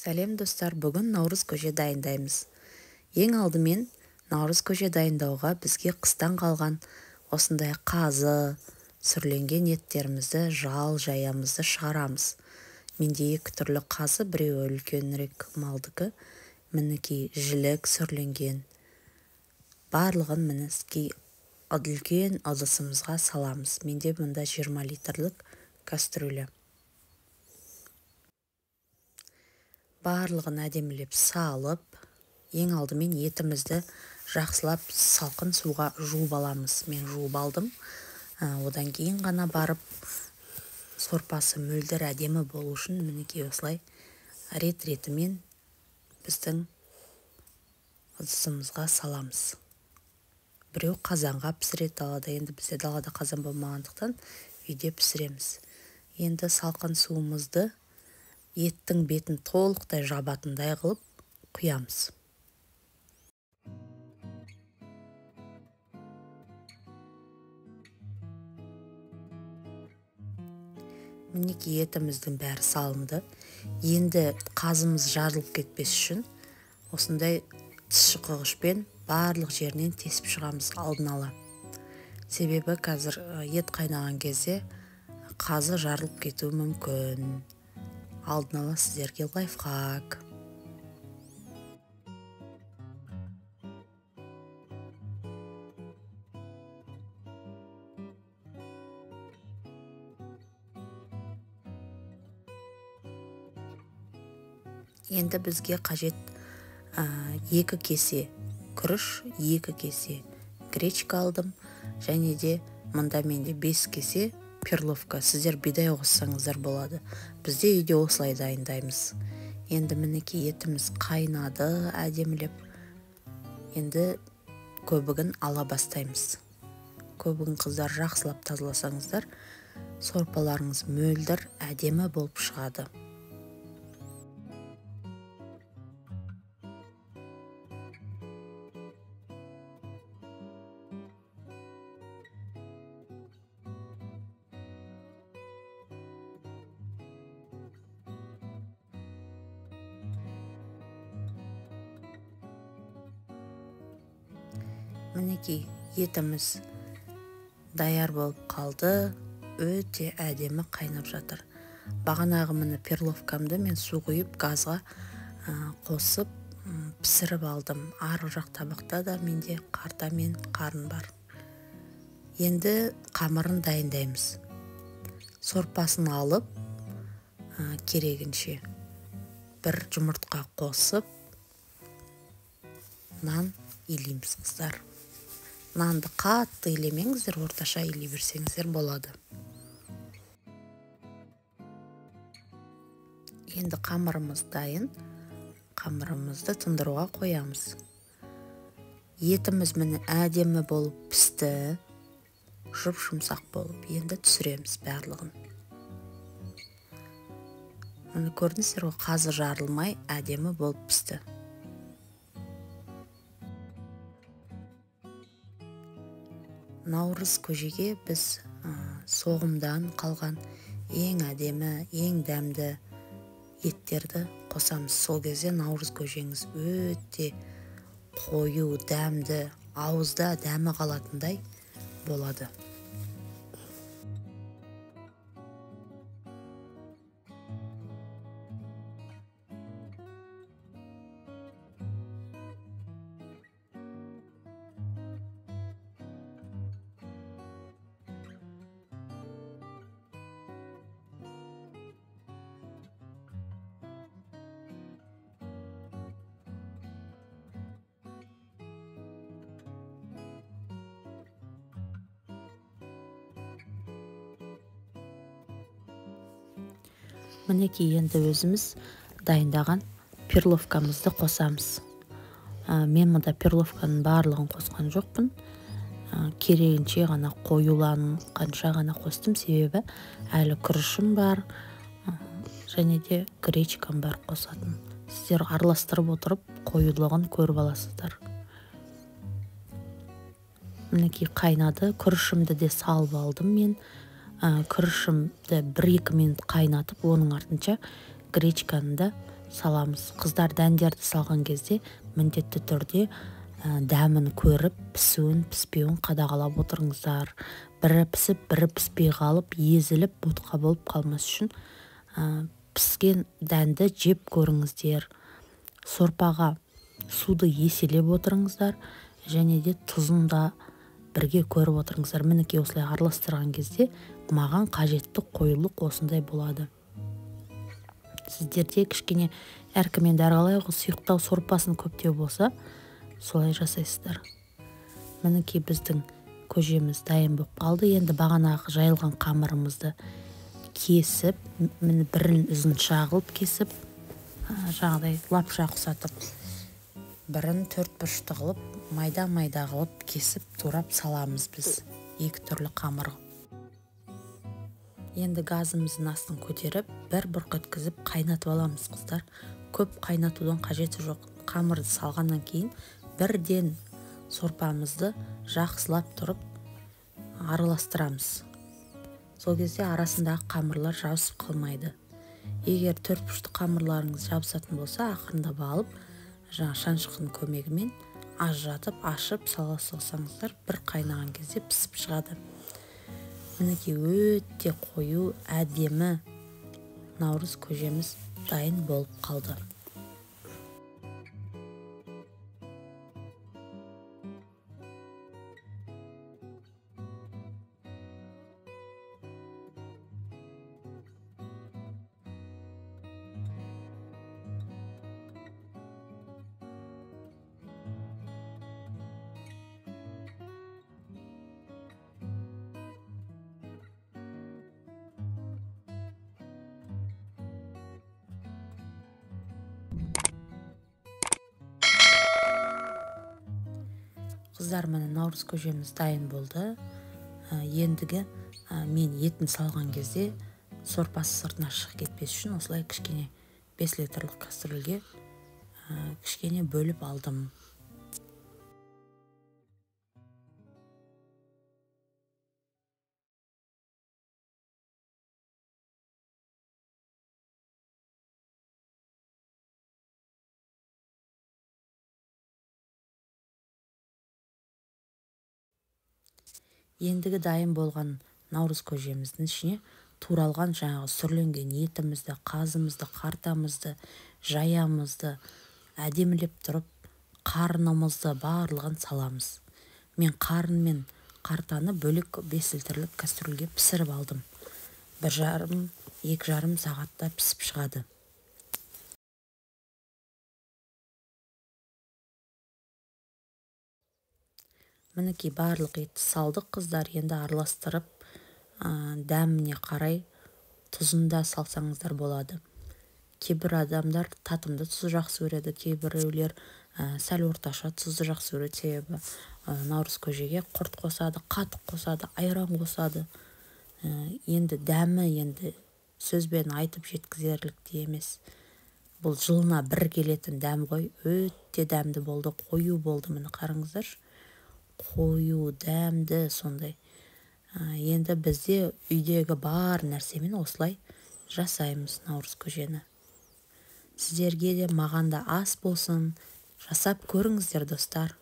Сәлем достар, бүгін наурыз көже дайындаймыз. Ең алдымен наурыз көже дайындауға бізге қыстан қалған осындай қазы, сүрленген еттерімізді, жаямызды шығарамыз. Менде екі түрлі қазы, біреуі үлкенірек малдікі, мінекей жілік сүрленген. Барлығын мінекей үлкен ыдысымызға саламыз. Менде мұнда 20 литрлік кастрюля. Барлығын әдемілеп салып, ең алдымен етімізді жақсылап салқын суға жуып аламыз. Мен жуып алдым. Одан кейін ғана барып сорпасы мөлдір әдемі болу үшін мінекей осылай рет-ретімен біздің ыдысымызға саламыз. Біреу қазанға пісіреді далада, енді бізде далада қазан болмағандықтан үйде пісіреміз. Енді салқын суымызды еттің бетін толықтай жабатындай қылып құямыз. Мінекей етіміздің бәрі салынды. Енді қазымыз жарылып кетпес үшін осындай тіс шұқығышпен барлық жерінен тесіп шығамыз алдын ала. Себебі қазір ет қайнаған кезде қазы жарылып кетуі мүмкін. Алдын ала сіздерге лайфхак. Енді бізге қажет 2 кесе күріш, 2 кесе гречка алдым, және де мұнда менде 5 кесе перловка. Сіздер бидай қоссаңыздар болады. Бізде үйде осылай дайындаймыз. Енді мінекей етіміз қайнады әдемілеп. Енді көбігін ала бастаймыз. Көбігін қыздар жақсылап тазаласаңыздар, сорпаларыңыз мөлдір әдемі болып шығады. Мінекей етіміз даяр болып қалды, өте әдемі қайнап жатыр. Бағанағы міне перловкамды мен су құйып газға қосып пісіріп алдым. Арғы жақ табақта да менде қарта мен қарын бар. Енді қамырын дайындаймыз. Сорпасын алып, керегінше бір жұмыртқа қосып, нан илейміз қыздар. Нанды қатты илемеңіздер, орташа илей берсеңіздер болады. Енді қамырымыз дайын. Қамырымызды тындыруға қоямыз. Етіміз міне әдемі болып пісті. Жұп-жұмсақ болып. Енді түсіреміз барлығын. Міне көрдіңіздер, қазы жарылмай әдемі болып пісті. Наурыз көжеге біз соғымдан қалған ең әдемі, ең дәмді еттерді қосамыз. Сол кезде наурыз көжеңіз өте қою, дәмді, ауызда дәмі қалатындай болады. Мінекей енді өзіміз дайындаған перловкамызды қосамыз. Мен мұнда перловканың барлығын қосқан жоқпын. Керегінше ғана қоюланғанша ғана қостым, себебі әлі күрішім бар, және де гречкам бар қосатын. Сіздер араластырып отырып қоюлығын көріп аласыздар. Мінекей қайнады, күрішімді де салып алдым мен. Күрішімді 1-2 минут қайнатып, оның артынша гречканы да саламыз. Қыздар дәндерді салған кезде міндетті түрде дәмін көріп, пісуін, піспеуін қадағалап отырыңыздар. Бірі пісіп, бірі піспей қалып, езіліп, ботқа болып қалмас үшін піскен дәнді жеп көріңіздер. Сорпаға суды еселеп отырыңыздар, және де тұзын да бірге көріп отырыңыздар. Мінекей осылай араластырған кезде маған қажетті қоюлық осындай болады. Сіздерде кішкене әркім енді әрқалай сұйықтау сорпасын көптеу болса, солай жасайсыздар. Мінекей біздің көжеміз дайын болып қалды. Енді бағанағы жайылған қамырымызды кесіп, бірін ұзын шағылып кесіп, жаңағыдай лапша ұқсатып, бірін төртбұрышты қылып, майда-майда қылып кесіп, турап саламыз біз екі түрлі қамыр. Енді газымыздың астын көтеріп, бір бұрқ еткізіп қайнатып аламыз, қыздар. Көп қайнатудан қажеті жоқ. Қамырды салғаннан кейін бірден сорпамызды жақсылап тұрып араластырамыз. Сол кезде арасындағы қамырлар жабысып қалмайды. Егер төртбұрышты қамырларыңыз жабысатын болса, ақырындап алып, шаншқының көмегімен ажыратып, ашып сала салсаңыздар, бір қайнаған кезде пісіп шығады. Мінекей өте қою, әдемі наурыз көжеміз дайын болып қалды. Қыздар, міне наурыз көжеміз дайын болды. Ендігі мен етін салған кезде сорпасы сыртына шығып кетпес үшін осылай кішкене 5 литрлік кастрөлге кішкене бөліп алдым. Ендігі дайын болған наурыз көжеміздің ішіне туралған жаңағы сүрленген етімізді, қазымызды, қартамызды, жаямызды әдемілеп тұрып, қарынымызды барлығын саламыз. Мен қарын мен қартаны бөлек 5 литрлік кастрөлге пісіріп алдым. 1,5-2,5 сағатта пісіп шығады. Мінекей барлық етті салдық, қыздар. Енді араластырып, дәміне қарай тұзында салсаңыздар болады. Кейбір адамдар татымды тұзы жақсы көреді, кейбіреулер сәл орташа тұзды жақсы көреді. Себебі наурыз көжеге құрт қосады, қатық қосады, айран қосады. Енді дәмі енді сөзбен айтып жеткізерлік те емес. Бұл жылына бір келетін дәм ғой. Өте дәмді болды, қою болды. Міне қараңыздар. Қою, дәмді сондай. Енді бізде үйдегі бар нәрсемен осылай жасаймыз наурыз көжені. Сіздерге де маған да ас болсын, жасап көріңіздер, достар.